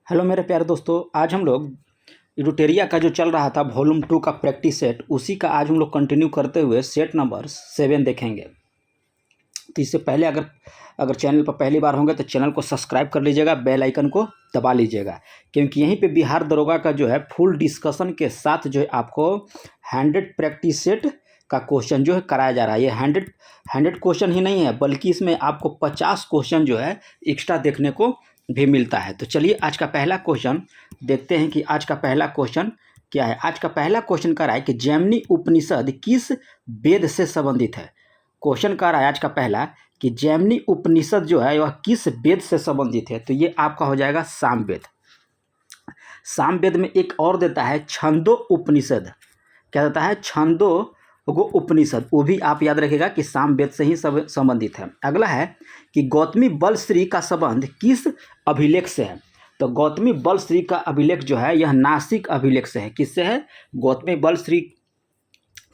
Hello मेरे प्यारे दोस्तों, आज हम लोग इडुटेरिया का जो चल रहा था वॉल्यूम 2 का प्रैक्टिस सेट, उसी का आज हम लोग कंटिन्यू करते हुए सेट नंबर 7 देखेंगे। तो इससे पहले अगर चैनल पर पहली बार होंगे तो चैनल को सब्सक्राइब कर लीजिएगा, बेल आइकन को दबा लीजिएगा, क्योंकि यहीं पे बिहार दरोगा का जो है फुल डिस्कशन के साथ जो है आपको 100 प्रैक्टिस सेट का क्वेश्चन जो है कराया जा रहा है। ये 100 क्वेश्चन ही नहीं है, बल्कि इसमें आपको 50 क्वेश्चन जो है एक्स्ट्रा देखने को भी मिलता है। तो चलिए आज का पहला क्वेश्चन देखते हैं कि आज का पहला क्वेश्चन क्या है। आज का पहला क्वेश्चन कह रहा है कि जैमिनी उपनिषद किस वेद से संबंधित है। क्वेश्चन कह रहा है आज का पहला कि जैमिनी उपनिषद जो है वह किस वेद से संबंधित है। तो ये आपका हो जाएगा सामवेद। सामवेद में एक और देता है छंदो उपनिषद। क्या देता है? छंदो वो उपनिषद, वो भी आप याद रखिएगा कि सामवेद से ही संबंधित है। अगला है कि गौतमी बलश्री का संबंध किस अभिलेख से है। तो गौतमी बलश्री का अभिलेख जो है यह नासिक अभिलेख से है। किससे है? गौतमी बलश्री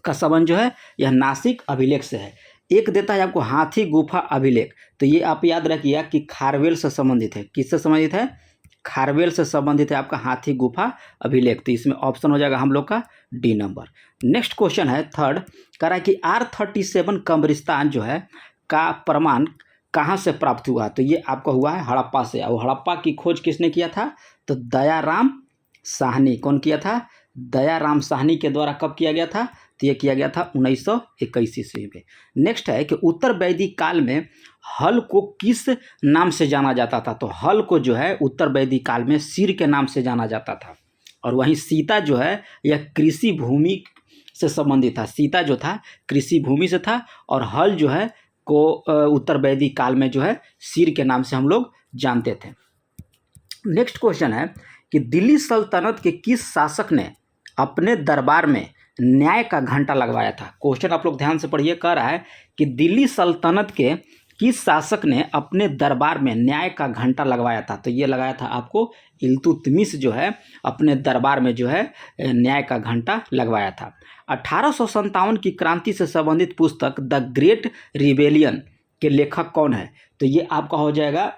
का संबंध जो है यह नासिक अभिलेख से है। एक देता है आपको हाथी गुफा अभिलेख, तो ये आप याद रखिएगा कि खारवेल से संबंधित है। किससे संबंधित है? खारवेल से संबंधित है आपका हाथी गुफा अभिलेख। तो इसमें ऑप्शन हो जाएगा हम लोग का डी नंबर। नेक्स्ट क्वेश्चन है थर्ड, कह रहा है कि R37 कब्रिस्तान जो है का प्रमाण कहाँ से प्राप्त हुआ। तो ये आपका हुआ है हड़प्पा से। और हड़प्पा की खोज किसने किया था? तो दयाराम साहनी। कौन किया था? दयाराम साहनी के द्वारा कब किया गया था? तो ये किया गया था 1921 ईस्वी में। नेक्स्ट है कि उत्तर वैदिक काल में हल को किस नाम से जाना जाता था। तो हल को जो है उत्तर वैदिक काल में सिर के नाम से जाना जाता था। और वहीं सीता जो है यह कृषि भूमि से संबंधित था। सीता जो था कृषि भूमि से था, और हल जो है को उत्तर वैदिक काल में जो है सिर के नाम से हम लोग जानते थे। नेक्स्ट क्वेश्चन है कि दिल्ली सल्तनत के किस शासक ने अपने दरबार में न्याय का घंटा लगवाया था। क्वेश्चन आप लोग ध्यान से पढ़िए। कह रहा है कि दिल्ली सल्तनत के किस शासक ने अपने दरबार में न्याय का घंटा लगवाया था। तो ये लगाया था आपको इल्तुतमिश जो है अपने दरबार में जो है न्याय का घंटा लगवाया था। 1857 की क्रांति से संबंधित पुस्तक द ग्रेट रिबेलियन के लेखक कौन है। तो ये आपका हो जाएगा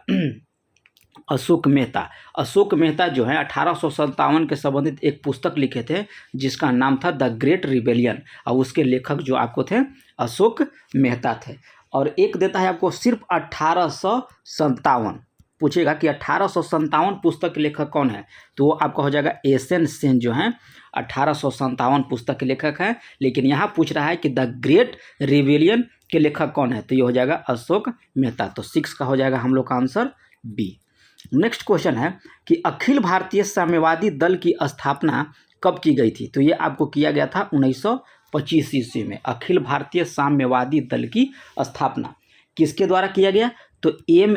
अशोक मेहता। अशोक मेहता जो है 1857 के संबंधित एक पुस्तक लिखे थे जिसका नाम था द ग्रेट रिबेलियन, और उसके लेखक जो आपको थे अशोक मेहता थे। और एक देता है आपको सिर्फ 1857, पूछेगा कि 1857 पुस्तक के लेखक कौन है, तो वो आपका हो जाएगा एसएन सेन जो है 1857 पुस्तक के लेखक हैं। लेकिन यहाँ पूछ रहा है कि द ग्रेट रिबेलियन के लेखक कौन है, तो ये हो जाएगा अशोक मेहता। तो 6 का हो जाएगा हम लोग का आंसर बी। नेक्स्ट क्वेश्चन है कि अखिल भारतीय साम्यवादी दल की स्थापना कब की गई थी। तो ये आपको किया गया था 1925 ईस्वी में। अखिल भारतीय साम्यवादी दल की स्थापना किसके द्वारा किया गया? तो एम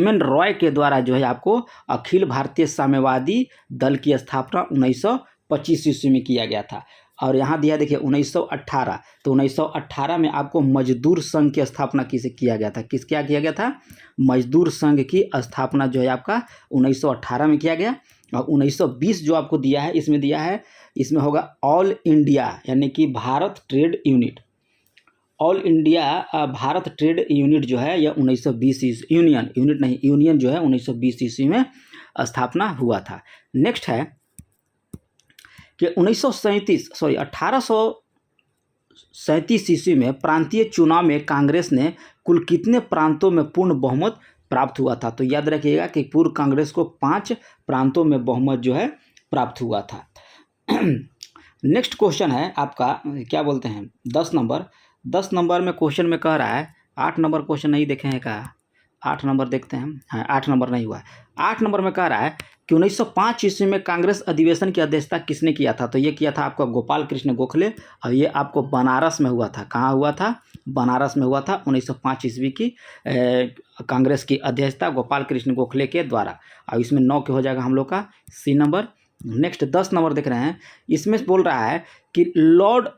एन रॉय के द्वारा जो है आपको अखिल भारतीय साम्यवादी दल की स्थापना 1925 ईस्वी में किया गया था। और यहाँ दिया देखिए 1918, तो 1918 में आपको मजदूर संघ की स्थापना किसे किया गया था? किस क्या किया गया था? मजदूर संघ की स्थापना जो है आपका 1918 में किया गया। और 1920 जो आपको दिया है इसमें दिया है, इसमें होगा ऑल इंडिया यानी कि Bharat trade unit. All India Bharat trade unit जो है यह 1920 यूनियन जो है 1920 ईस्वी में स्थापना हुआ था। नेक्स्ट है कि 1837 ईस्वी में प्रांतीय चुनाव में कांग्रेस ने कुल कितने प्रांतों में पूर्ण बहुमत प्राप्त हुआ था। तो याद रखिएगा कि पूर्व कांग्रेस को 5 प्रांतों में बहुमत जो है प्राप्त हुआ था। नेक्स्ट क्वेश्चन है आपका क्या बोलते हैं 10 नंबर। 10 नंबर में क्वेश्चन में कह रहा है, 8 नंबर क्वेश्चन नहीं देखे हैं क्या? 8 नंबर देखते हैं। हाँ, 8 नंबर नहीं हुआ। 8 नंबर में कह रहा है कि 1905 ईस्वी में कांग्रेस अधिवेशन की अध्यक्षता किसने किया था। तो ये किया था आपका गोपाल कृष्ण गोखले, और ये आपको बनारस में हुआ था। कहाँ हुआ था? बनारस में हुआ था। 1905 ईस्वी की कांग्रेस की अध्यक्षता गोपाल कृष्ण गोखले के द्वारा। और इसमें 9 के हो जाएगा हम लोग का सी नंबर। नेक्स्ट 10 नंबर देख रहे हैं। इसमें बोल रहा है कि लॉर्ड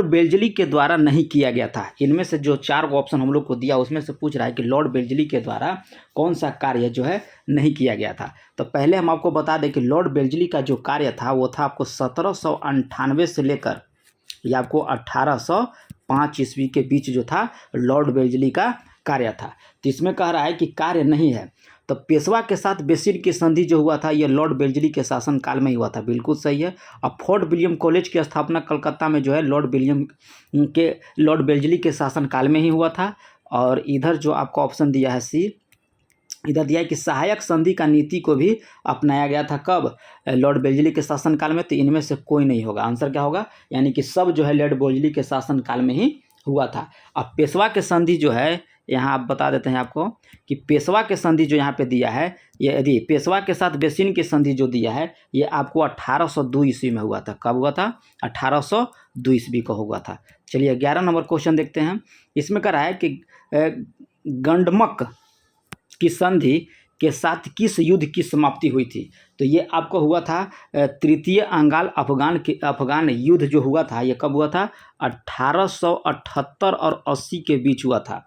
बेल्जली के द्वारा नहीं किया गया था। इनमें से जो 4 ऑप्शन हम लोग को दिया उसमें से पूछ रहा है कि लॉर्ड बेल्जली के द्वारा कौन सा कार्य जो है नहीं किया गया था। तो पहले हम आपको बता दें कि लॉर्ड बेल्जली का जो कार्य था वो था आपको 1798 से लेकर या आपको 1805 ईस्वी के बीच जो था लॉर्ड बेल्जली का कार्य था। तो इसमें कह रहा है कि कार्य नहीं है, तो पेशवा के साथ बेसिन की संधि जो हुआ था ये लॉर्ड बेल्जली के शासनकाल में ही हुआ था, बिल्कुल सही है। और फोर्ट विलियम कॉलेज की स्थापना कलकत्ता में जो है लॉर्ड बेल्जली के शासनकाल में ही हुआ था। और इधर जो आपका ऑप्शन दिया है सी, इधर दिया है कि सहायक संधि का नीति को भी अपनाया गया था, कब? लॉर्ड बेल्जली के शासनकाल में। तो इनमें से कोई नहीं होगा, आंसर क्या होगा? यानी कि सब जो है लॉर्ड बेल्जली के शासनकाल में ही हुआ था। अब पेशवा के संधि जो है यहाँ आप बता देते हैं आपको कि पेशवा के संधि जो यहाँ पे दिया है, ये यदि पेशवा के साथ बेसिन की संधि जो दिया है ये आपको 1802 ईस्वी में हुआ था। कब हुआ था? 1802 ईस्वी को हुआ था। चलिए 11 नंबर क्वेश्चन देखते हैं। इसमें कह रहा है कि गंडमक की संधि के साथ किस युद्ध की समाप्ति हुई थी? तो ये आपको हुआ था तृतीय अंगाल अफगान युद्ध जो हुआ था ये कब हुआ था? 1878 और 80 के बीच हुआ था,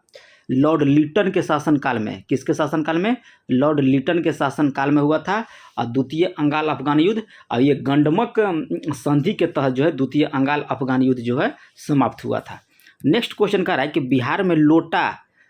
लॉर्ड लिटन के शासनकाल में। किसके शासनकाल में? लॉर्ड लिटन के शासनकाल में हुआ था। और द्वितीय अंगाल अफगान युद्ध और ये गंडमक संधि के तहत जो है द्वितीय अंगाल अफगान युद्ध जो है समाप्त हुआ था। नेक्स्ट क्वेश्चन कह रहा है कि बिहार में लोटा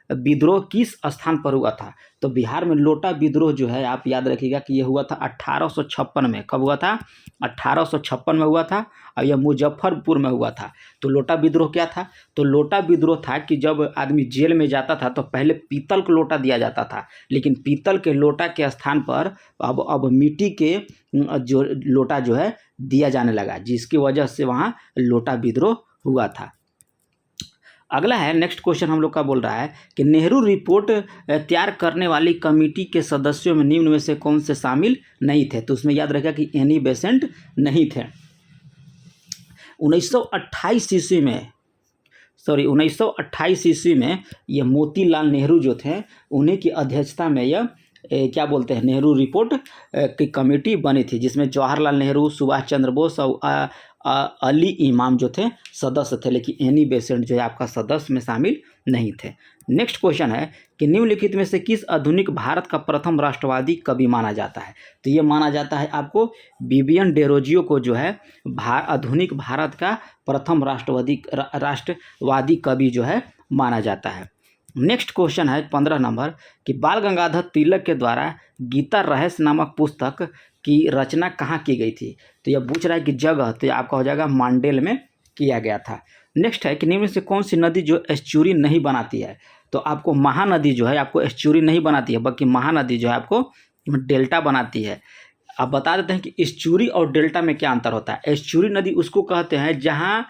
विद्रोह किस स्थान पर हुआ था? तो बिहार में लोटा विद्रोह जो है आप याद रखिएगा कि ये हुआ था 1856 में। कब हुआ था? 1856 में हुआ था और यह मुजफ्फरपुर में हुआ था। तो लोटा विद्रोह क्या था? तो लोटा विद्रोह था कि जब आदमी जेल में जाता था तो पहले पीतल का लोटा दिया जाता था, लेकिन पीतल के लोटा के स्थान पर अब मिट्टी के जो लोटा जो है दिया जाने लगा, जिसकी वजह से वहाँ लोटा विद्रोह हुआ था। अगला है नेक्स्ट क्वेश्चन हम लोग का बोल रहा है कि नेहरू रिपोर्ट तैयार करने वाली कमेटी के सदस्यों में निम्न में से कौन से शामिल नहीं थे? तो उसमें याद रखिएगा कि एनी बेसेंट नहीं थे। 1928 ईस्वी में ये मोतीलाल नेहरू जो थे उन्हीं की अध्यक्षता में यह क्या बोलते हैं नेहरू रिपोर्ट की कमेटी बनी थी, जिसमें जवाहरलाल नेहरू, सुभाष चंद्र बोस और अली इमाम जो थे सदस्य थे, लेकिन एनी बेसेंट जो है आपका सदस्य में शामिल नहीं थे। नेक्स्ट क्वेश्चन है कि निम्नलिखित में से किस आधुनिक भारत का प्रथम राष्ट्रवादी कवि माना जाता है? तो ये माना जाता है आपको विवियन डेरोजियो को जो है आधुनिक भारत का प्रथम राष्ट्रवादी कवि जो है माना जाता है। नेक्स्ट क्वेश्चन है 15 नंबर कि बाल गंगाधर तिलक के द्वारा गीता रहस्य नामक पुस्तक की रचना कहाँ की गई थी? तो यह पूछ रहा है कि जगह, तो आपका हो जाएगा मांडेल में किया गया था। नेक्स्ट है कि निम्न से कौन सी नदी जो एस्चुरी नहीं बनाती है? तो आपको महानदी जो है आपको एस्चुरी नहीं बनाती है, बल्कि महानदी जो है आपको डेल्टा बनाती है। अब बता देते हैं कि एस्चुरी और डेल्टा में क्या अंतर होता है। एस्चुरी नदी उसको कहते हैं जहाँ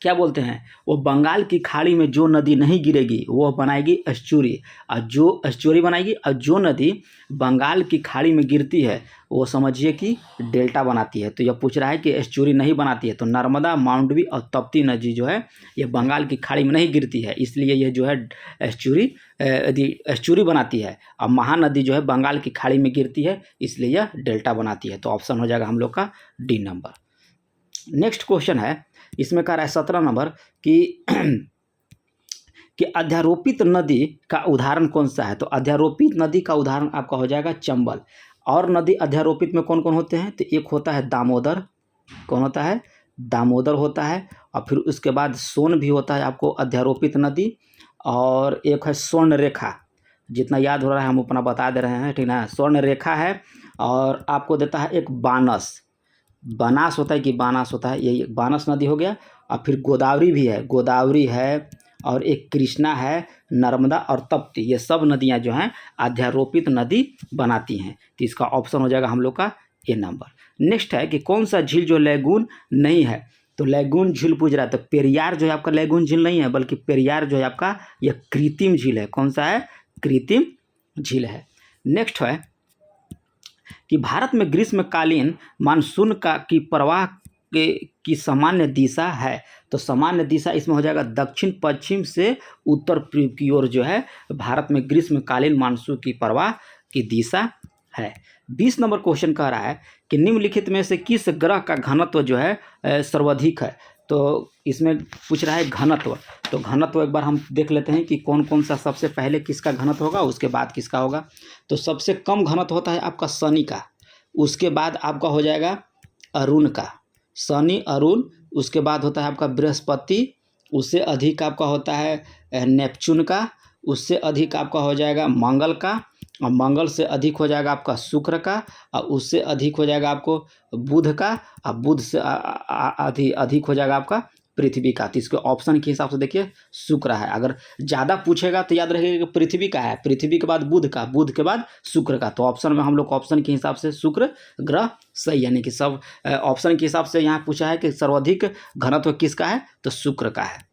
क्या बोलते हैं वो बंगाल की खाड़ी में जो नदी नहीं गिरेगी वो बनाएगी एस्चुरी, और जो एस्चुरी बनाएगी और जो नदी बंगाल की खाड़ी में गिरती है वो समझिए कि डेल्टा बनाती है। तो यह पूछ रहा है कि एस्चुरी नहीं बनाती है, तो नर्मदा, मांडवी और तप्ती नदी जो है ये बंगाल की खाड़ी में नहीं गिरती है, इसलिए ये जो है एस्चुरी बनाती है। और महानदी जो है बंगाल की खाड़ी में गिरती है, इसलिए यह डेल्टा बनाती है। तो ऑप्शन हो जाएगा हम लोग का डी नंबर। नेक्स्ट क्वेश्चन है, इसमें कह रहा है 17 नंबर कि अध्यारोपित नदी का उदाहरण कौन सा है? तो अध्यारोपित नदी का उदाहरण आपका हो जाएगा चंबल। और नदी अध्यारोपित में कौन कौन होते हैं? तो एक होता है दामोदर। कौन होता है? दामोदर होता है। और फिर उसके बाद सोन भी होता है आपको अध्यारोपित नदी। और एक है स्वर्ण रेखा, जितना याद हो रहा है हम उतना बता दे रहे हैं, ठीक ना। स्वर्ण रेखा है। और आपको देता है एक बानस, बनास होता है कि बानास होता है, यही बानस नदी हो गया। और फिर गोदावरी भी है, गोदावरी है। और एक कृष्णा है, नर्मदा और तप्ती, ये सब नदियां जो हैं अध्यारोपित नदी बनाती हैं। तो इसका ऑप्शन हो जाएगा हम लोग का ए नंबर। नेक्स्ट है कि कौन सा झील जो लैगून नहीं है? तो लैगून झील पूछ रहा है, तो पेरियार जो है आपका लैगून झील नहीं है, बल्कि पेरियार जो है आपका यह कृत्रिम झील है। कौन सा है? कृत्रिम झील है। नेक्स्ट है कि भारत में ग्रीष्मकालीन मानसून की प्रवाह की सामान्य दिशा है। तो सामान्य दिशा इसमें हो जाएगा दक्षिण पश्चिम से उत्तर पूर्व की ओर जो है भारत में ग्रीष्मकालीन मानसून की प्रवाह की दिशा है। 20 नंबर क्वेश्चन कह रहा है कि निम्नलिखित में से किस ग्रह का घनत्व जो है सर्वाधिक है? तो इसमें पूछ रहा है घनत्व। तो घनत्व एक बार हम देख लेते हैं कि कौन कौन सा सबसे पहले किसका घनत्व होगा, उसके बाद किसका होगा। तो सबसे कम घनत्व होता है आपका शनि का, उसके बाद आपका हो जाएगा अरुण का, शनि अरुण। उसके बाद होता है आपका बृहस्पति, उससे अधिक आपका होता है नेपच्यून का, उससे अधिक आपका हो जाएगा मंगल का, और मंगल से अधिक हो जाएगा आपका शुक्र का, और उससे अधिक हो जाएगा आपको बुध का, और बुध से अधिक हो जाएगा आपका पृथ्वी का। तो इसके ऑप्शन के हिसाब से देखिए शुक्र है। अगर ज़्यादा पूछेगा तो याद रखिएगा कि पृथ्वी का है, पृथ्वी के बाद बुध का, बुध के बाद शुक्र का। तो ऑप्शन में हम लोग ऑप्शन के हिसाब से शुक्र ग्रह सही, यानी कि सब ऑप्शन के हिसाब से यहाँ पूछा है कि सर्वाधिक घनत्व किसका है, तो शुक्र का है।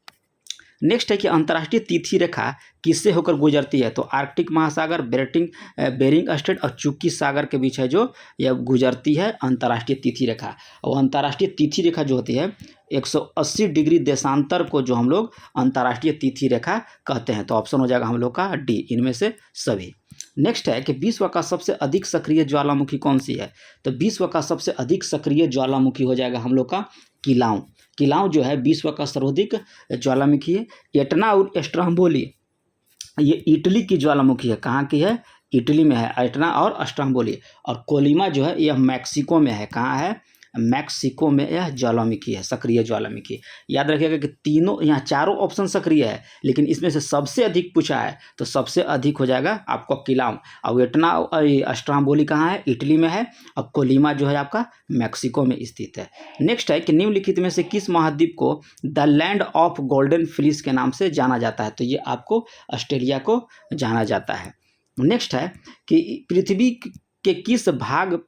नेक्स्ट है कि अंतर्राष्ट्रीय तिथि रेखा किससे होकर गुजरती है, तो आर्कटिक महासागर, बेरिंग स्ट्रेट और चुकी सागर के बीच है जो यह गुजरती है अंतर्राष्ट्रीय तिथि रेखा। और अंतर्राष्ट्रीय तिथि रेखा जो होती है 180 डिग्री देशांतर को जो हम लोग अंतर्राष्ट्रीय तिथि रेखा कहते हैं। तो ऑप्शन हो जाएगा हम लोग का डी, इनमें से सभी। नेक्स्ट है कि विश्व का सबसे अधिक सक्रिय ज्वालामुखी कौन सी है, तो विश्व का सबसे अधिक सक्रिय ज्वालामुखी हो जाएगा हम लोग का किलाउ। किलाउ जो है विश्व का सर्वाधिक ज्वालामुखी है। एटना और स्ट्रम्बोली ये इटली की ज्वालामुखी है। कहाँ की है, इटली में है एटना और स्ट्रम्बोली। और कोलिमा जो है यह मैक्सिको में है। कहाँ है, मैक्सिको में यह ज्वालामुखी है, सक्रिय ज्वालामुखी। याद रखिएगा कि तीनों यहाँ चारों ऑप्शन सक्रिय है, लेकिन इसमें से सबसे अधिक पूछा है तो सबसे अधिक हो जाएगा आपको किलाउ। और एटना स्ट्रम्बोली कहाँ है, इटली में है, और कोलिमा जो है आपका मैक्सिको में स्थित है। नेक्स्ट है कि निम्नलिखित में से किस महाद्वीप को the land of golden fleece के नाम से जाना जाता है, तो ये आपको ऑस्ट्रेलिया को जाना जाता है। नेक्स्ट है कि पृथ्वी के किस भाग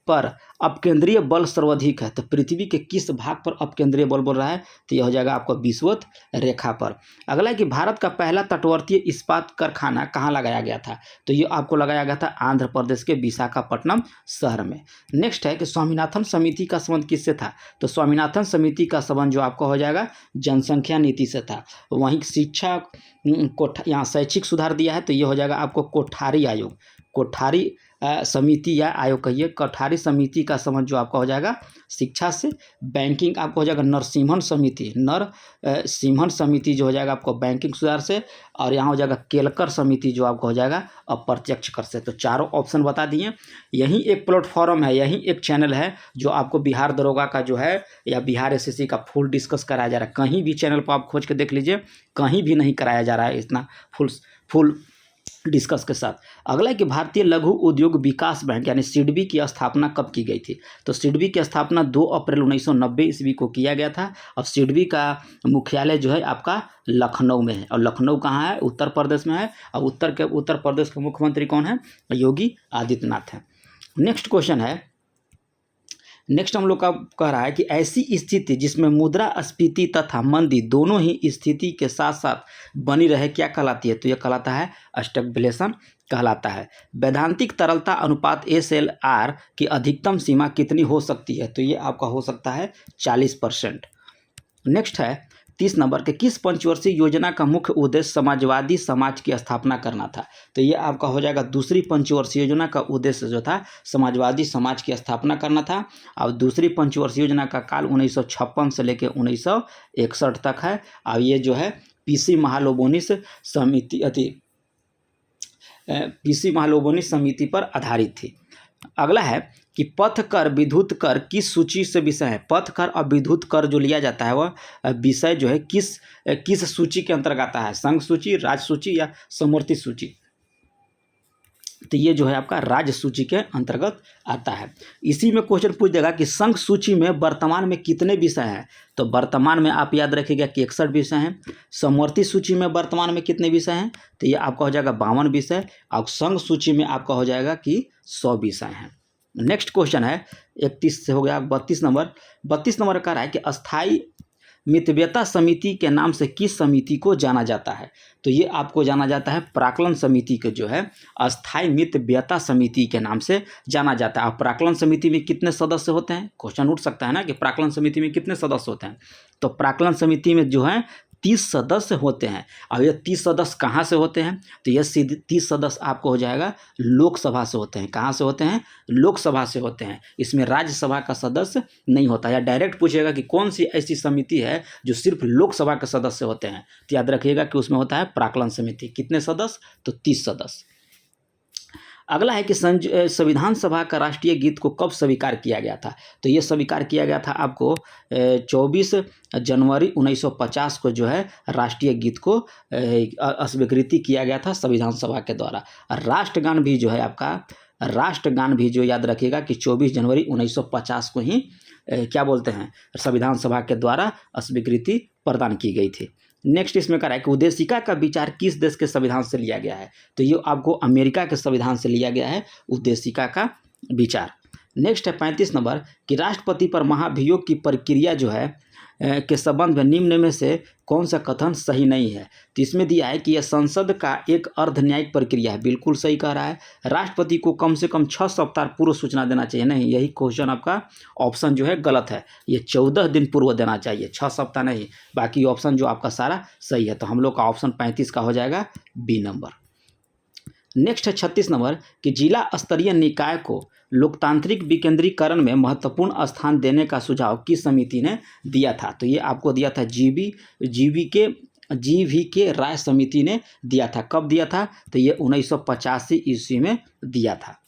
पर अपकेंद्रीय बल सर्वाधिक है, तो पृथ्वी के किस भाग पर अपकेंद्रीय बल बोल रहा है, तो यह हो जाएगा आपको विषुवत रेखा पर। अगला है कि भारत का पहला तटवर्तीय इस्पात कारखाना कहाँ लगाया गया था, तो ये आपको लगाया गया था आंध्र प्रदेश के विशाखापट्टनम शहर में। नेक्स्ट है कि स्वामीनाथन समिति का संबंध किससे था, तो स्वामीनाथन समिति का संबंध जो आपका हो जाएगा जनसंख्या नीति से था। वहीं शिक्षा यहाँ शैक्षिक सुधार दिया है, तो ये हो जाएगा आपको कोठारी आयोग, कोठारी समिति या आयोग कहिए, कोठारी समिति का संबंध जो आपका हो जाएगा शिक्षा से। बैंकिंग आपको हो जाएगा नरसिम्हन समिति, नरसिम्हन समिति जो हो जाएगा आपको बैंकिंग सुधार से। और यहाँ हो जाएगा केलकर समिति जो आपको हो जाएगा अप्रत्यक्ष कर से। तो चारों ऑप्शन बता दिए। यही एक प्लेटफॉर्म है, यही एक चैनल है जो आपको बिहार दरोगा का जो है या बिहार एसएससी का फुल डिस्कस कराया जा रहा है। कहीं भी चैनल पर आप खोज के देख लीजिए, कहीं भी नहीं कराया जा रहा है इतना फुल डिस्कस के साथ। अगला है कि भारतीय लघु उद्योग विकास बैंक यानी सिडबी की स्थापना कब की गई थी, तो सिडबी की स्थापना 2 अप्रैल 1990 ईस्वी को किया गया था। और सिडबी का मुख्यालय जो है आपका लखनऊ में है। और लखनऊ कहाँ है, उत्तर प्रदेश में है। और उत्तर प्रदेश के मुख्यमंत्री कौन है, योगी आदित्यनाथ है। नेक्स्ट क्वेश्चन है, नेक्स्ट हम लोग का कह रहा है कि ऐसी स्थिति जिसमें मुद्रास्फीति तथा मंदी दोनों ही स्थिति के साथ साथ बनी रहे क्या कहलाती है, तो यह कहलाता है स्टैग्फ्लेशन कहलाता है। वैधांतिक तरलता अनुपात SLR की अधिकतम सीमा कितनी हो सकती है, तो ये आपका हो सकता है 40%। नेक्स्ट है 30 नंबर के किस पंचवर्षीय योजना का मुख्य उद्देश्य समाजवादी समाज की स्थापना करना था, तो ये आपका हो जाएगा दूसरी पंचवर्षीय योजना का उद्देश्य जो था समाजवादी समाज की स्थापना करना था। और दूसरी पंचवर्षीय योजना का काल 1956 से लेकर 1961 तक है। और ये जो है पीसी महालोबोनिस समिति पर आधारित थी। अगला है कि पथ कर विद्युत कर किस सूची से विषय है, पथ कर और विद्युत कर जो लिया जाता है वह विषय जो है किस सूची के अंतर्गत आता है, संघ सूची, राज्य सूची या समवर्ती सूची, तो ये जो है आपका राज्य सूची के अंतर्गत आता है। इसी में क्वेश्चन पूछ देगा कि संघ सूची में वर्तमान में कितने विषय हैं, तो वर्तमान में आप याद रखिएगा कि 61 विषय हैं। समवर्ती सूची में वर्तमान में कितने विषय हैं, तो ये आपका हो जाएगा 52 विषय। और संघ सूची में आपका हो जाएगा कि 100 विषय हैं। नेक्स्ट क्वेश्चन है 31 से हो गया 32 नंबर का है कि अस्थाई मितव्यता समिति के नाम से किस समिति को जाना जाता है, तो ये आपको जाना जाता है प्राक्कलन समिति के जो है अस्थाई मितव्यता समिति के नाम से जाना जाता है। और प्राक्कलन समिति में कितने सदस्य होते हैं, क्वेश्चन उठ सकता है ना कि प्राक्कलन समिति में कितने सदस्य होते हैं, तो प्राक्कलन समिति में जो है 30 सदस्य होते हैं। और ये 30 सदस्य कहाँ से होते हैं, तो ये 30 सदस्य आपको हो जाएगा लोकसभा से होते हैं। कहाँ से होते हैं, लोकसभा से होते हैं। इसमें राज्यसभा का सदस्य नहीं होता। या डायरेक्ट पूछेगा कि कौन सी ऐसी समिति है जो सिर्फ लोकसभा के सदस्य होते हैं, तो याद रखिएगा कि उसमें होता है प्राक्कलन समिति। कितने सदस्य, तो 30 सदस्य। अगला है कि संविधान सभा का राष्ट्रीय गीत को कब स्वीकार किया गया था। तो ये स्वीकार किया गया था आपको 24 जनवरी 1950 को जो है राष्ट्रीय गीत को स्वीकृति किया गया था संविधान सभा के द्वारा। राष्ट्रगान भी जो है आपका राष्ट्रगान भी जो याद रखिएगा कि 24 जनवरी 1950 को ही क्या बोलते हैं संविधान सभा के द्वारा स्वीकृति प्रदान की गई थी। नेक्स्ट इसमें कह रहा है कि उद्देशिका का विचार किस देश के संविधान से लिया गया है। तो ये आपको अमेरिका के संविधान से लिया गया है उद्देशिका का विचार। नेक्स्ट है 35 नंबर कि राष्ट्रपति पर महाभियोग की प्रक्रिया जो है के संबंध में निम्न में से कौन सा कथन सही नहीं है। तो इसमें दिया है कि यह संसद का एक अर्ध न्यायिक प्रक्रिया है, बिल्कुल सही कह रहा है। राष्ट्रपति को कम से कम 6 सप्ताह पूर्व सूचना देना चाहिए, नहीं, यही क्वेश्चन आपका ऑप्शन जो है गलत है। ये 14 दिन पूर्व देना चाहिए, 6 सप्ताह नहीं। बाकी ऑप्शन जो आपका सारा सही है। तो हम लोग का ऑप्शन 35 का हो जाएगा बी नंबर। नेक्स्ट है 36 नंबर कि जिला स्तरीय निकाय को लोकतांत्रिक विकेंद्रीकरण में महत्वपूर्ण स्थान देने का सुझाव किस समिति ने दिया था। तो ये आपको दिया था जीवी के राय समिति ने दिया था। कब दिया था। तो ये 1985 ईस्वी में दिया था।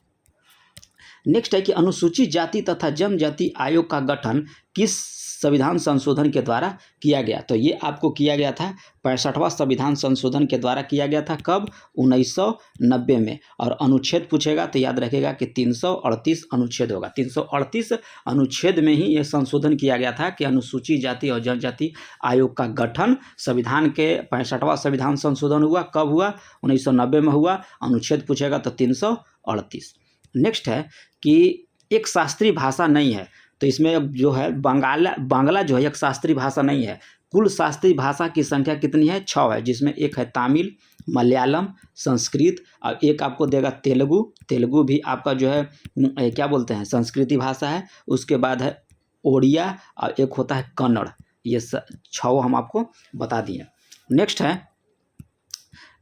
नेक्स्ट है कि अनुसूचित जाति तथा जनजाति आयोग का गठन किस संविधान संशोधन के द्वारा किया गया। तो ये आपको किया गया था 65वां संविधान संशोधन के द्वारा किया गया था। कब। 1990 में। और अनुच्छेद पूछेगा तो याद रखेगा कि 338 अनुच्छेद होगा। 338 अनुच्छेद में ही ये संशोधन किया गया था कि अनुसूचित जाति और जनजाति आयोग का गठन संविधान के 65वां संविधान संशोधन हुआ। कब हुआ। 1990 में हुआ। अनुच्छेद पूछेगा तो 338। नेक्स्ट है कि एक शास्त्रीय भाषा नहीं है। तो इसमें जो है बांग्ला जो है एक शास्त्रीय भाषा नहीं है। कुल शास्त्रीय भाषा की संख्या कितनी है। 6 है, जिसमें एक है तमिल, मलयालम, संस्कृत और एक आपको देगा तेलुगु भी आपका जो है क्या बोलते हैं संस्कृति भाषा है। उसके बाद है ओडिया और एक होता है कन्नड़। ये 6 हम आपको बता दिए। नेक्स्ट है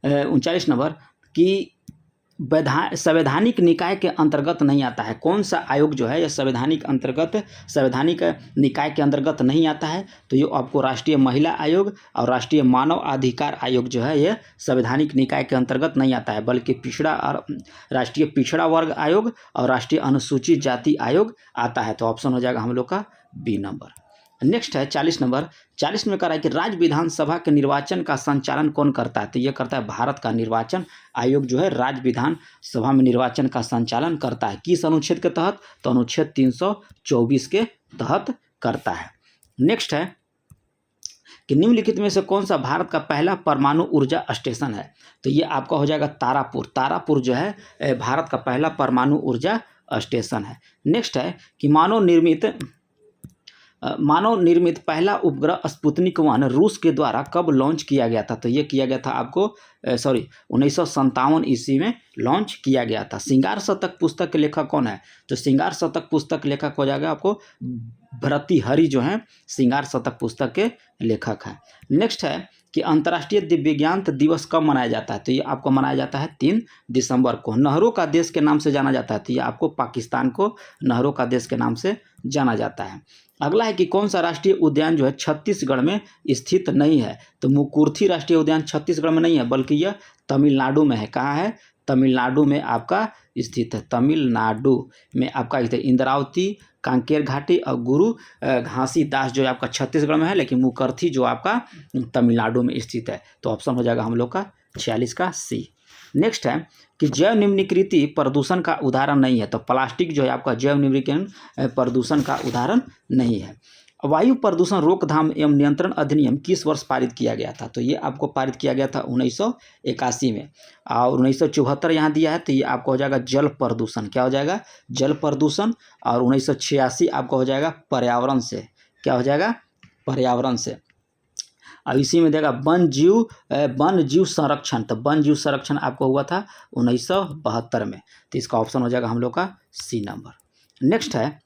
39 नंबर कि संवैधानिक निकाय के अंतर्गत नहीं आता है। कौन सा आयोग जो है यह संवैधानिक निकाय के अंतर्गत नहीं आता है। तो ये आपको राष्ट्रीय महिला आयोग और राष्ट्रीय मानव अधिकार आयोग जो है यह संवैधानिक निकाय के अंतर्गत नहीं आता है, बल्कि राष्ट्रीय पिछड़ा वर्ग आयोग और राष्ट्रीय अनुसूचित जाति आयोग आता है। तो ऑप्शन हो जाएगा हम लोग का बी नंबर। नेक्स्ट है 40 नंबर। 40 में कह रहा है कि राज्य विधानसभा के निर्वाचन का संचालन कौन करता है। तो ये करता है भारत का निर्वाचन आयोग जो है राज्य विधानसभा में निर्वाचन का संचालन करता है। किस अनुच्छेद के तहत। तो अनुच्छेद 324 के तहत करता है। नेक्स्ट है कि निम्नलिखित में से कौन सा भारत का पहला परमाणु ऊर्जा स्टेशन है। तो ये आपका हो जाएगा तारापुर जो है भारत का पहला परमाणु ऊर्जा स्टेशन है। नेक्स्ट है कि मानव निर्मित पहला उपग्रह स्पुतनिक 1 रूस के द्वारा कब लॉन्च किया गया था। तो ये किया गया था आपको 1957 ईस्वी में लॉन्च किया गया था। श्रृंगार शतक पुस्तक के लेखक कौन है। तो श्रृंगार शतक पुस्तक लेखक हो जाएगा आपको भर्तृहरि जो है श्रृंगार शतक पुस्तक के लेखक हैं। नेक्स्ट है कि अंतर्राष्ट्रीय दिव्यांग दिवस कब मनाया जाता है। तो ये आपको मनाया जाता है 3 दिसंबर को। नहरों का देश के नाम से जाना जाता है। तो ये आपको पाकिस्तान को नहरों का देश के नाम से जाना जाता है। अगला है कि कौन सा राष्ट्रीय उद्यान जो है छत्तीसगढ़ में स्थित नहीं है। तो मुकुर्थी राष्ट्रीय उद्यान छत्तीसगढ़ में नहीं है, बल्कि यह तमिलनाडु में है। कहाँ है। तमिलनाडु में आपका स्थित है। तमिलनाडु में आपका स्थित इंद्रावती, कांकेर घाटी और गुरु घासीदास जो आपका छत्तीसगढ़ में है, लेकिन मुकुर्थी जो आपका तमिलनाडु में स्थित है। तो ऑप्शन हो जाएगा हम लोग का 46 का सी। नेक्स्ट है कि जैव निम्नीकृति प्रदूषण का उदाहरण नहीं है। तो प्लास्टिक जो है आपका जैव निम्नीकरण प्रदूषण का उदाहरण नहीं है। वायु प्रदूषण रोकथाम एवं नियंत्रण अधिनियम किस वर्ष पारित किया गया था। तो ये आपको पारित किया गया था 1981 में। और 1974 यहाँ दिया है। तो ये आपको हो जाएगा जल प्रदूषण। क्या हो जाएगा। जल प्रदूषण। और 1986 आपको हो जाएगा पर्यावरण से। क्या हो जाएगा। पर्यावरण से। अब इसी में देगा वन जीव संरक्षण। तो वन जीव संरक्षण आपको हुआ था 1972 में। तो इसका ऑप्शन हो जाएगा हम लोग का सी नंबर। नेक्स्ट है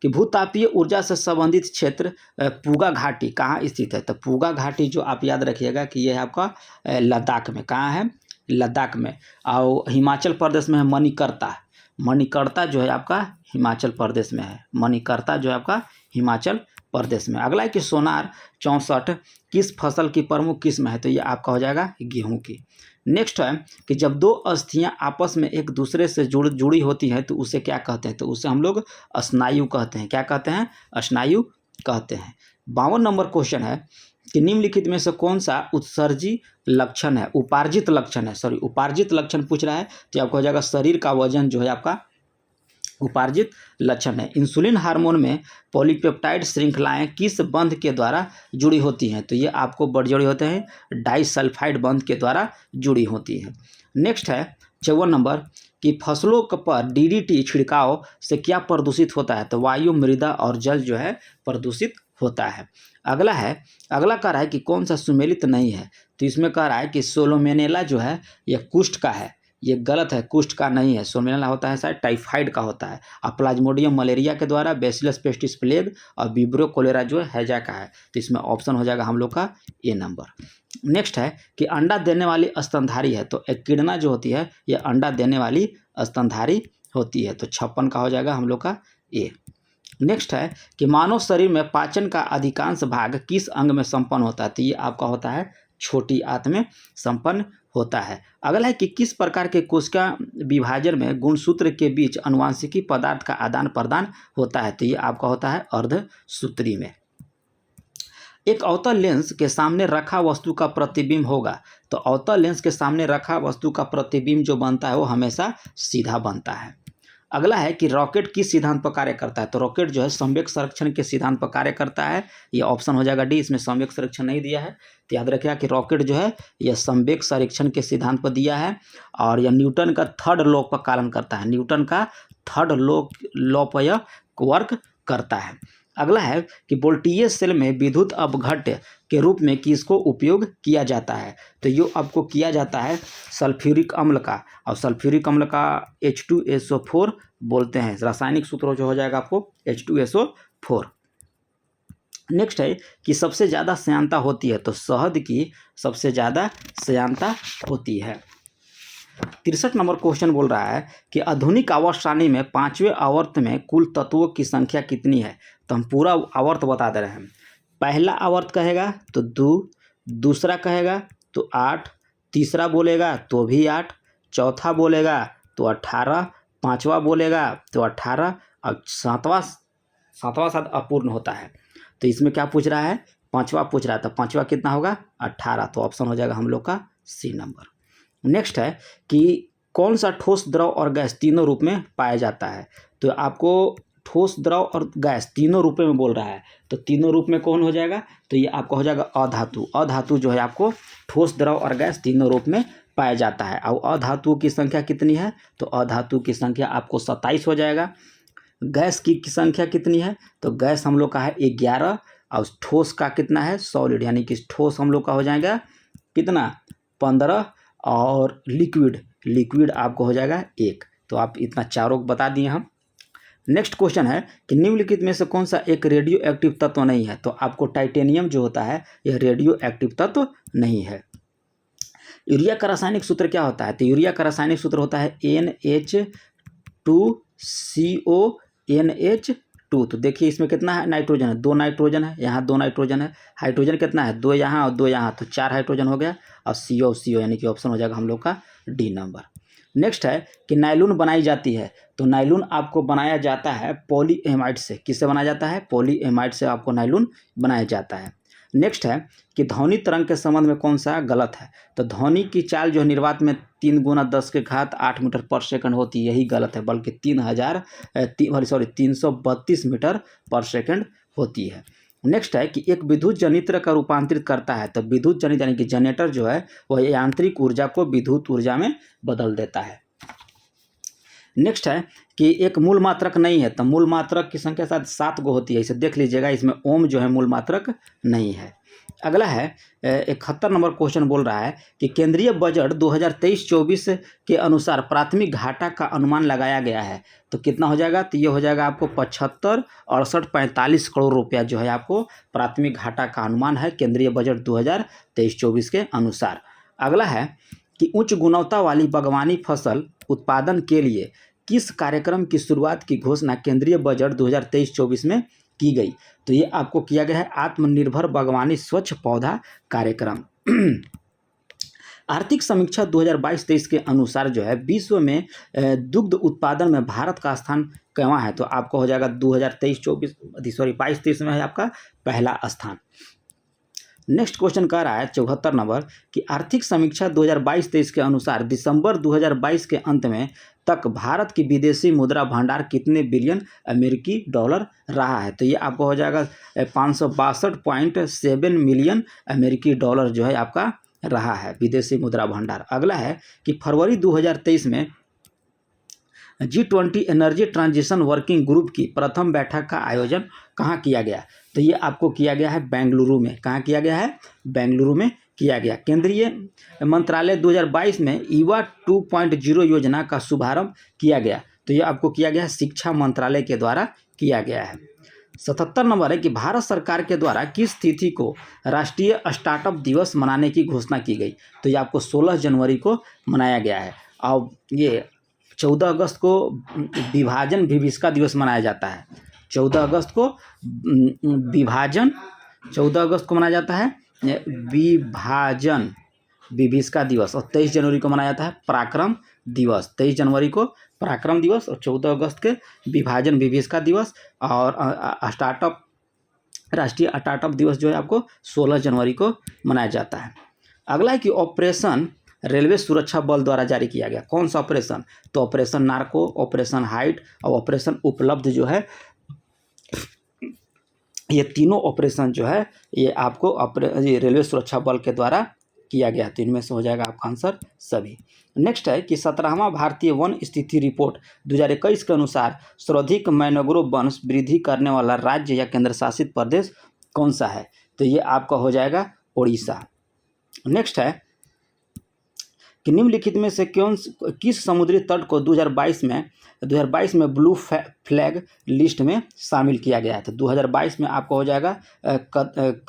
कि भूतापीय ऊर्जा से संबंधित क्षेत्र पूगा घाटी कहाँ स्थित है। तो पूगा घाटी जो आप याद रखिएगा कि यह है आपका लद्दाख में। कहाँ है। लद्दाख में। और हिमाचल प्रदेश में है मणिकर्ता। मणिकर्ता जो है आपका हिमाचल प्रदेश में है। मणिकर्ता जो है आपका हिमाचल प्रदेश में। अगला है कि सोनार 64 किस फसल की प्रमुख किस्म है? तो ये आपका हो जाएगा गेहूं की। नेक्स्ट है कि जब दो अस्थियां आपस में एक दूसरे से जुड़ी होती हैं तो उसे क्या कहते हैं? तो उसे हम लोग स्नायु कहते हैं। क्या कहते हैं? स्नायु कहते हैं। 52 नंबर क्वेश्चन है कि निम्नलिखित में से कौन सा उत्सर्जी लक्षण है, उपार्जित लक्षण है, सॉरी उपार्जित लक्षण पूछ रहा है, तो आपको हो जाएगा शरीर का वजन जो है आपका उपार्जित लक्षण है। इंसुलिन हार्मोन में पॉलीपेप्टाइड श्रृंखलाएं किस बंध के द्वारा जुड़ी होती हैं? तो ये आपको बड़ जुड़ी होते हैं डाइसल्फाइड बंध के द्वारा जुड़ी होती है। नेक्स्ट है 54 नंबर कि फसलों पर डीडीटी छिड़काव से क्या प्रदूषित होता है? तो वायु, मृदा और जल जो है प्रदूषित होता है। अगला कह रहा है कि कौन सा सुमेलित नहीं है? तो इसमें कह रहा है कि सोलोमेनेला जो है यह कुष्ठ का है। ये गलत है, कुष्ठ का नहीं है। सोलोमेनेला होता है शायद टाइफाइड का होता है। और प्लाज्मोडियम मलेरिया के द्वारा, बेसिलस पेस्टिस प्लेग और विब्रियो कोलेरा जो है हैजा का है। तो इसमें ऑप्शन हो जाएगा हम लोग का ए नंबर। नेक्स्ट है कि अंडा देने वाली स्तनधारी है। तो एकिडना जो होती है ये अंडा देने वाली स्तनधारी होती है। तो 56 का हो जाएगा हम लोग का ए। नेक्स्ट है कि मानव शरीर में पाचन का अधिकांश भाग किस अंग में संपन्न होता है? तो ये आपका होता है छोटी आंत में संपन्न होता है। अगला है कि किस प्रकार के कोशिका विभाजन में गुणसूत्र के बीच अनुवांशिकी पदार्थ का आदान प्रदान होता है? तो ये आपका होता है अर्धसूत्री में। एक अवतल लेंस के सामने रखा वस्तु का प्रतिबिंब होगा। तो अवतल लेंस के सामने रखा वस्तु का प्रतिबिंब जो बनता है वो हमेशा सीधा बनता है। अगला है कि रॉकेट किस सिद्धांत पर कार्य करता है? तो रॉकेट जो है संवेग संरक्षण के सिद्धांत पर कार्य करता है। ये ऑप्शन हो जाएगा डी। इसमें संवेग संरक्षण नहीं दिया है, तो याद रखिएगा कि रॉकेट जो है यह संवेग संरक्षण के सिद्धांत पर दिया है और यह न्यूटन का थर्ड लॉ पर पालन करता है। न्यूटन का थर्ड लॉ पर यह वर्क करता है। अगला है कि वोल्टीय सेल में विद्युत अपघट्य के रूप में किसको उपयोग किया जाता है? तो ये आपको किया जाता है सल्फ्यूरिक अम्ल का, और सल्फ्यूरिक अम्ल का H2SO4 बोलते हैं। रासायनिक सूत्र जो हो जाएगा आपको H2SO4। नेक्स्ट है कि सबसे ज़्यादा श्यानता होती है। तो शहद की सबसे ज़्यादा श्यानता होती है। 63 नंबर क्वेश्चन बोल रहा है कि आधुनिक आवर्त सारणी में 5वें आवर्त में कुल तत्वों की संख्या कितनी है? तो हम पूरा आवर्त बता दे रहे हैं। पहला आवर्त कहेगा तो 2, दूसरा कहेगा तो 8, तीसरा बोलेगा तो भी 8, चौथा बोलेगा तो 18, पांचवा बोलेगा तो 18 और सातवां साथ अपूर्ण होता है। तो इसमें क्या पूछ रहा है? पांचवा पूछ रहा है। तो पांचवा कितना होगा? 18। तो ऑप्शन हो जाएगा हम लोग का सी नंबर। नेक्स्ट है कि कौन सा ठोस, द्रव और गैस तीनों रूप में पाया जाता है? तो आपको ठोस, द्रव और गैस तीनों रूप में बोल रहा है। तो तीनों रूप में कौन हो जाएगा? तो ये आपका हो जाएगा अधातु। अधातु जो है आपको ठोस, द्रव और गैस तीनों रूप में पाया जाता है। और अधातु की संख्या कितनी है? तो अधातु की संख्या आपको 27 हो जाएगा। गैस की संख्या कितनी है? तो गैस हम लोग का है 11 और ठोस का कितना है? सॉलिड, यानी कि ठोस हम लोग का हो जाएगा कितना? 15 और लिक्विड आपको हो जाएगा 1। तो आप इतना चारों बता दिए हम। नेक्स्ट क्वेश्चन है कि निम्नलिखित में से कौन सा एक रेडियो एक्टिव तत्व नहीं है? तो आपको टाइटेनियम जो होता है यह रेडियो एक्टिव तत्व नहीं है। यूरिया का रासायनिक सूत्र क्या होता है? तो यूरिया का रासायनिक सूत्र होता है NH2CONH2। तो देखिए इसमें कितना है? नाइट्रोजन है, 2 नाइट्रोजन है, यहाँ 2 नाइट्रोजन है। हाइड्रोजन कितना है? 2 यहाँ और 2 यहाँ, तो 4 हाइड्रोजन हो गया। और CO यानी कि ऑप्शन हो जाएगा हम लोग का डी नंबर। नेक्स्ट है कि नायलॉन बनाई जाती है। तो नायलॉन आपको बनाया जाता है पॉलीएमाइड से। किससे बनाया जाता है? पॉलीएमाइड से आपको नायलॉन बनाया जाता है। नेक्स्ट है कि ध्वनि तरंग के संबंध में कौन सा गलत है? तो ध्वनि की चाल जो है निर्वात में 3 × 10⁸ मीटर पर सेकंड होती है, यही गलत है, बल्कि 332 मीटर पर सेकंड होती है। नेक्स्ट है कि एक विद्युत जनित्र का रूपांतरित करता है। तो विद्युत जनित्र यानी कि जनरेटर जो है वह यांत्रिक ऊर्जा को विद्युत ऊर्जा में बदल देता है। नेक्स्ट है कि एक मूल मात्रक नहीं है। तो मूल मात्रक की संख्या शायद 7 गो होती है, इसे देख लीजिएगा। इसमें ओम जो है मूल मात्रक नहीं है। अगला है 71 नंबर क्वेश्चन बोल रहा है कि केंद्रीय बजट 2023-24 के अनुसार प्राथमिक घाटा का अनुमान लगाया गया है। तो कितना हो जाएगा? तो ये हो जाएगा आपको 75, 68, 45 करोड़ रुपया जो है आपको प्राथमिक घाटा का अनुमान है केंद्रीय बजट 2023-24 के अनुसार। अगला है कि उच्च गुणवत्ता वाली बागवानी फसल उत्पादन के लिए किस कार्यक्रम की शुरुआत की घोषणा केंद्रीय बजट 2023-24 में की गई? तो ये आपको किया गया है आत्मनिर्भर बागवानी स्वच्छ पौधा कार्यक्रम। आर्थिक समीक्षा 2022-23 के अनुसार जो है विश्व में दुग्ध उत्पादन में भारत का स्थान कहाँ है? तो आपको हो जाएगा 22-23 में है आपका पहला स्थान। नेक्स्ट क्वेश्चन कह रहा है 74 नंबर कि आर्थिक समीक्षा 2022-23 के अनुसार दिसंबर 2022 के अंत में तक भारत की विदेशी मुद्रा भंडार कितने बिलियन अमेरिकी डॉलर रहा है? तो ये आपको हो जाएगा 562.7 मिलियन अमेरिकी डॉलर जो है आपका रहा है विदेशी मुद्रा भंडार। अगला है कि फरवरी 2023 में G20 energy transition working group की प्रथम बैठक का आयोजन कहाँ किया गया? तो ये आपको किया गया है बेंगलुरु में। कहाँ किया गया है? बेंगलुरु में किया गया। केंद्रीय मंत्रालय 2022 में युवा 2.0 योजना का शुभारंभ किया गया। तो ये आपको किया गया है शिक्षा मंत्रालय के द्वारा किया गया है। 77 नंबर है कि भारत सरकार के द्वारा किस तिथि को राष्ट्रीय स्टार्टअप दिवस मनाने की घोषणा की गई? तो ये आपको 16 जनवरी को मनाया गया है। और ये 14 अगस्त को विभाजन विभीषिका दिवस मनाया जाता है। 14 अगस्त को मनाया जाता है विभाजन विभीषिका दिवस, और 23 जनवरी को मनाया जाता है पराक्रम दिवस। 23 जनवरी को पराक्रम दिवस और 14 अगस्त के विभाजन विभीषिका दिवस, और स्टार्टअप राष्ट्रीय स्टार्टअप दिवस जो है आपको 16 जनवरी को मनाया जाता है। अगला है कि ऑपरेशन रेलवे सुरक्षा बल द्वारा जारी किया गया कौन सा ऑपरेशन? तो ऑपरेशन नार्को, ऑपरेशन हाइट और ऑपरेशन उपलब्ध जो है, ये तीनों ऑपरेशन जो है ये आपको ये रेलवे सुरक्षा बल के द्वारा किया गया। तो इनमें से हो जाएगा आपका आंसर सभी। नेक्स्ट है कि 17वां भारतीय वन स्थिति रिपोर्ट 2021 के अनुसार सर्वाधिक मैंग्रोव वन वृद्धि करने वाला राज्य या केंद्र शासित प्रदेश कौन सा है? तो ये आपका हो जाएगा उड़ीसा। नेक्स्ट है कि निम्नलिखित में से किस समुद्री तट को 2022 में ब्लू फ्लैग लिस्ट में शामिल किया गया है? तो 2022 में आपको हो जाएगा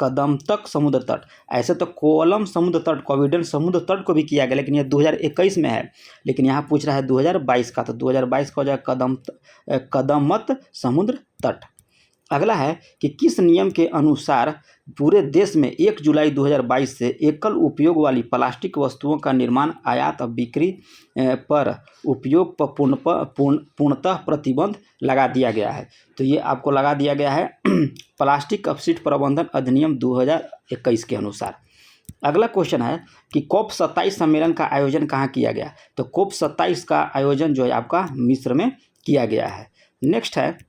कदमतक समुद्र तट। ऐसे तो कोवलम समुद्र तट, कोविडन समुद्र तट को भी किया गया, लेकिन यह 2021 में है, लेकिन यहाँ पूछ रहा है 2022 का। तो 2022 का हो जाएगा कदमत समुद्र तट। अगला है कि किस नियम के अनुसार पूरे देश में 1 जुलाई 2022 से एकल उपयोग वाली प्लास्टिक वस्तुओं का निर्माण, आयात और बिक्री पर उपयोग पर पूर्णतः प्रतिबंध लगा दिया गया है? तो ये आपको लगा दिया गया है प्लास्टिक अपशिष्ट प्रबंधन अधिनियम 2021 के अनुसार। अगला क्वेश्चन है कि COP 27 सम्मेलन का आयोजन कहाँ किया गया? तो COP 27 का आयोजन जो है आपका मिस्र में किया गया है। नेक्स्ट है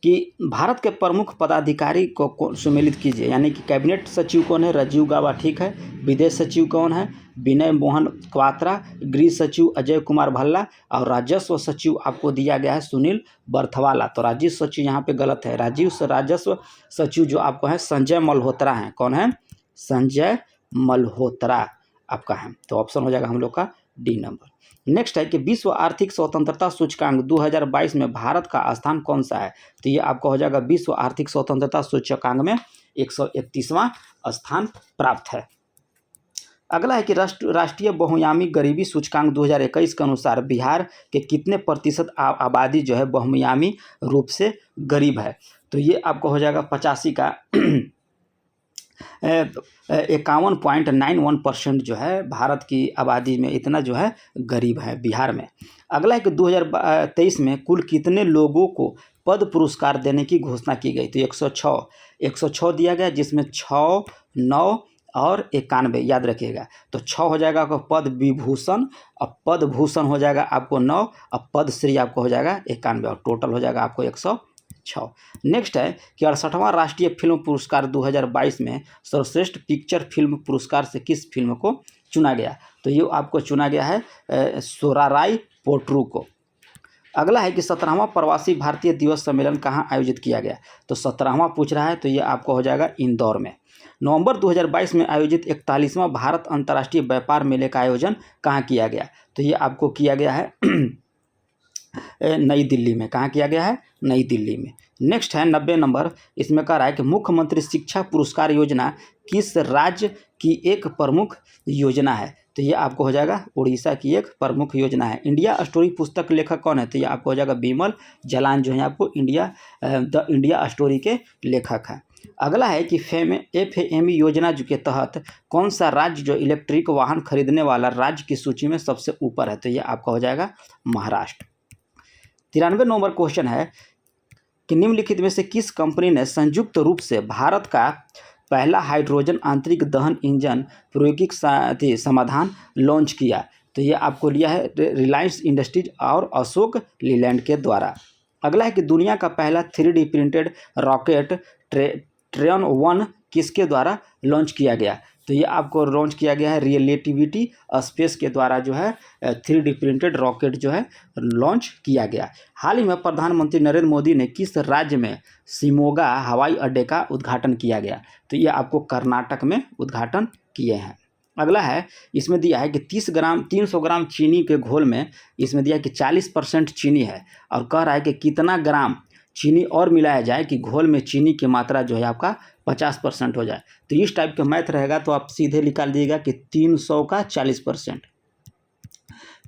कि भारत के प्रमुख पदाधिकारी को सम्मिलित कीजिए, यानी कि कैबिनेट सचिव कौन है? राजीव गाबा, ठीक है। विदेश सचिव कौन है? विनय मोहन क्वात्रा। गृह सचिव अजय कुमार भल्ला, और राजस्व सचिव आपको दिया गया है सुनील बर्थवाला। तो राजस्व सचिव यहाँ पे गलत है। राजस्व सचिव जो आपको है संजय मल्होत्रा हैं। कौन है? संजय मल्होत्रा आपका है। तो ऑप्शन हो जाएगा हम लोग का डी नंबर। नेक्स्ट है कि विश्व आर्थिक स्वतंत्रता सूचकांक 2022 में भारत का स्थान कौन सा है? तो ये आपका हो जाएगा विश्व आर्थिक स्वतंत्रता सूचकांक में 131वां स्थान प्राप्त है। अगला है कि राष्ट्रीय बहुआयामी गरीबी सूचकांक 2021 के अनुसार बिहार के कितने प्रतिशत आबादी जो है बहुआयामी रूप से गरीब है? तो ये आपको हो जाएगा 85 का 51.91% जो है भारत की आबादी में इतना जो है गरीब है बिहार में। अगला है कि 2023 में कुल कितने लोगों को पद्म पुरस्कार देने की घोषणा की गई? तो 106 दिया गया, जिसमें 6, 9 और 91 याद रखिएगा। तो 6 हो जाएगा आपको पद्म विभूषण, और पद्म भूषण हो जाएगा आपको 9, और पद्मश्री आपको हो जाएगा 91, और टोटल हो जाएगा आपको 106। नेक्स्ट है कि 68वां राष्ट्रीय फिल्म पुरस्कार 2022 में सर्वश्रेष्ठ पिक्चर फिल्म पुरस्कार से किस फिल्म को चुना गया? तो ये आपको चुना गया है सोराराय पोट्रू को। अगला है कि 17वां प्रवासी भारतीय दिवस सम्मेलन कहाँ आयोजित किया गया? तो 17वां पूछ रहा है, तो ये आपको हो जाएगा इंदौर में। नवंबर 2022 में आयोजित 41वां भारत अंतर्राष्ट्रीय व्यापार मेले का आयोजन कहाँ किया गया? तो ये आपको किया गया है नई दिल्ली में। कहाँ किया गया है? नई दिल्ली में। नेक्स्ट है 90 नंबर, इसमें कह रहा है कि मुख्यमंत्री शिक्षा पुरस्कार योजना किस राज्य की एक प्रमुख योजना है? तो ये आपको हो जाएगा उड़ीसा की एक प्रमुख योजना है। इंडिया स्टोरी पुस्तक के लेखक कौन है? तो ये आपको हो जाएगा बिमल जलान, जो है आपको द इंडिया स्टोरी के लेखक हैं। अगला है कि FAME योजना के तहत कौन सा राज्य जो इलेक्ट्रिक वाहन खरीदने वाला राज्य की सूची में सबसे ऊपर है? तो ये आपका हो जाएगा महाराष्ट्र। 93 नंबर क्वेश्चन है कि निम्नलिखित में से किस कंपनी ने संयुक्त रूप से भारत का पहला हाइड्रोजन आंतरिक दहन इंजन प्रायोगिक समाधान लॉन्च किया? तो ये आपको लिया है रिलायंस इंडस्ट्रीज और अशोक लीलैंड के द्वारा। अगला है कि दुनिया का पहला 3D प्रिंटेड रॉकेट ट्रेन 1 किसके द्वारा लॉन्च किया गया? तो ये आपको लॉन्च किया गया है रिलेटिविटी स्पेस के द्वारा, जो है 3D प्रिंटेड रॉकेट जो है लॉन्च किया गया। हाल ही में प्रधानमंत्री नरेंद्र मोदी ने किस राज्य में शिमोगा हवाई अड्डे का उद्घाटन किया गया? तो ये आपको कर्नाटक में उद्घाटन किए हैं। अगला है, इसमें दिया है कि 300 ग्राम चीनी के घोल में इसमें दिया है कि 40% चीनी है, और कह रहा है कि कितना ग्राम चीनी और मिलाया जाए कि घोल में चीनी की मात्रा जो है आपका 50% हो जाए। तो इस टाइप का मैथ रहेगा तो आप सीधे निकाल दीजिएगा कि 300 का 40%,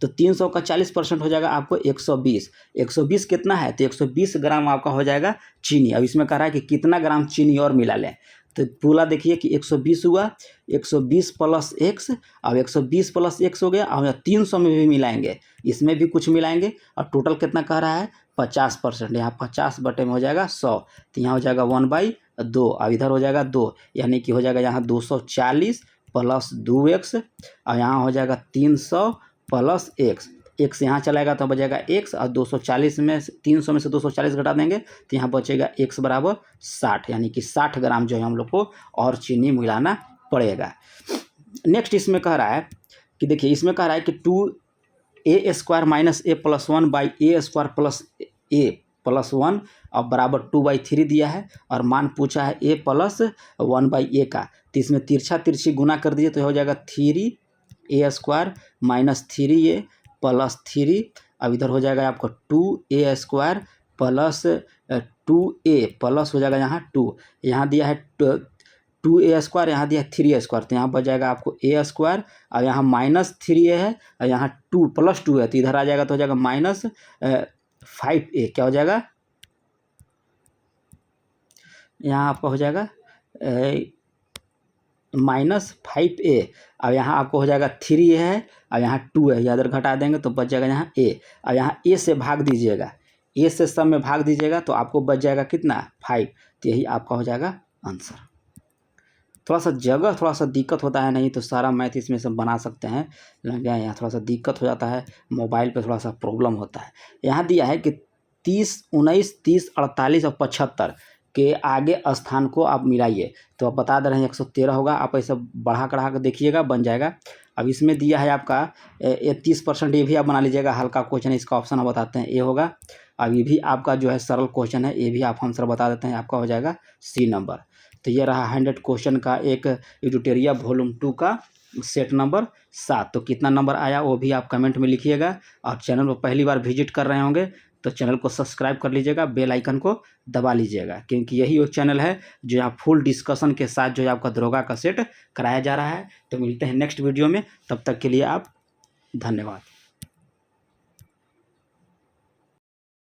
तो 300 का 40% हो जाएगा आपको 120। 120 कितना है? तो 120 ग्राम आपका हो जाएगा चीनी। अब इसमें कह रहा है कि कितना ग्राम चीनी और मिला लें, तो पूरा देखिए कि 120 हुआ, 120 प्लस x, अब 120 प्लस x हो गया, और 300 में भी मिलाएंगे, इसमें भी कुछ मिलाएंगे, और टोटल कितना कह रहा है? 50%। यहाँ 50 बटे में हो जाएगा 100, तो यहाँ हो जाएगा 1/2, अब इधर हो जाएगा 2, यानी कि हो जाएगा यहाँ 240 प्लस 2x, और यहाँ हो जाएगा 300 प्लस x। x यहाँ चलाएगा तो बचेगा x, और 240 में 300 में से 240 घटा देंगे तो यहाँ बचेगा x बराबर 60, यानी कि 60 ग्राम जो है हम लोग को और चीनी मिलाना पड़ेगा। नेक्स्ट इसमें कह रहा है कि देखिए, इसमें कह रहा है कि 2a² minus a plus 1/a² plus a plus 1 और बराबर 2/3 दिया है, और मान पूछा है a प्लस 1/a का, तो इसमें तिरछी गुना कर दीजिए तो हो जाएगा 3a² माइनस 3a प्लस 3, अब इधर हो जाएगा आपको 2a² प्लस 2a प्लस हो जाएगा यहाँ 2, यहाँ दिया है 2a², यहाँ दिया है 3a², तो यहाँ बच जाएगा आपको a², और यहाँ माइनस 3a है, और यहाँ 2 प्लस 2 है, तो इधर आ जाएगा तो हो जाएगा माइनस 5a, क्या हो जाएगा यहाँ आपका हो जाएगा माइनस 5a, अब यहाँ आपको हो जाएगा 3 है, और यहाँ 2 है, इधर घटा देंगे तो बच जाएगा यहाँ a, और यहाँ a से भाग दीजिएगा, a से सब में भाग दीजिएगा तो आपको बच जाएगा कितना 5, तो यही आपका हो जाएगा आंसर। थोड़ा सा दिक्कत होता है, नहीं तो सारा मैथ इसमें से बना सकते हैं, यहाँ थोड़ा सा दिक्कत हो जाता है, मोबाइल पे थोड़ा सा प्रॉब्लम होता है। यहाँ दिया है कि 30, 19, 30, 48 और 75 के आगे स्थान को आप मिलाइए, तो आप बता दे रहे हैं 113 होगा, आप ऐसे बढ़ा चढ़ा कर देखिएगा बन जाएगा। अब इसमें दिया है आपका 30%, ये भी आप बना लीजिएगा, हल्का क्वेश्चन इसका ऑप्शन हम बताते हैं ए होगा। अब ये भी आपका जो है सरल क्वेश्चन है, ये भी आप आंसर बता देते हैं, आपका हो जाएगा C नंबर। तो ये रहा 100 क्वेश्चन का एक एडुटेरिया वॉल्यूम 2 का सेट नंबर 7। तो कितना नंबर आया वो भी आप कमेंट में लिखिएगा, और चैनल को पहली बार विजिट कर रहे होंगे तो चैनल को सब्सक्राइब कर लीजिएगा, बेल आइकन को दबा लीजिएगा, क्योंकि यही वो चैनल है जो यहाँ फुल डिस्कशन के साथ जो है आपका दरोगा का सेट कराया जा रहा है। तो मिलते हैं नेक्स्ट वीडियो में, तब तक के लिए आप धन्यवाद।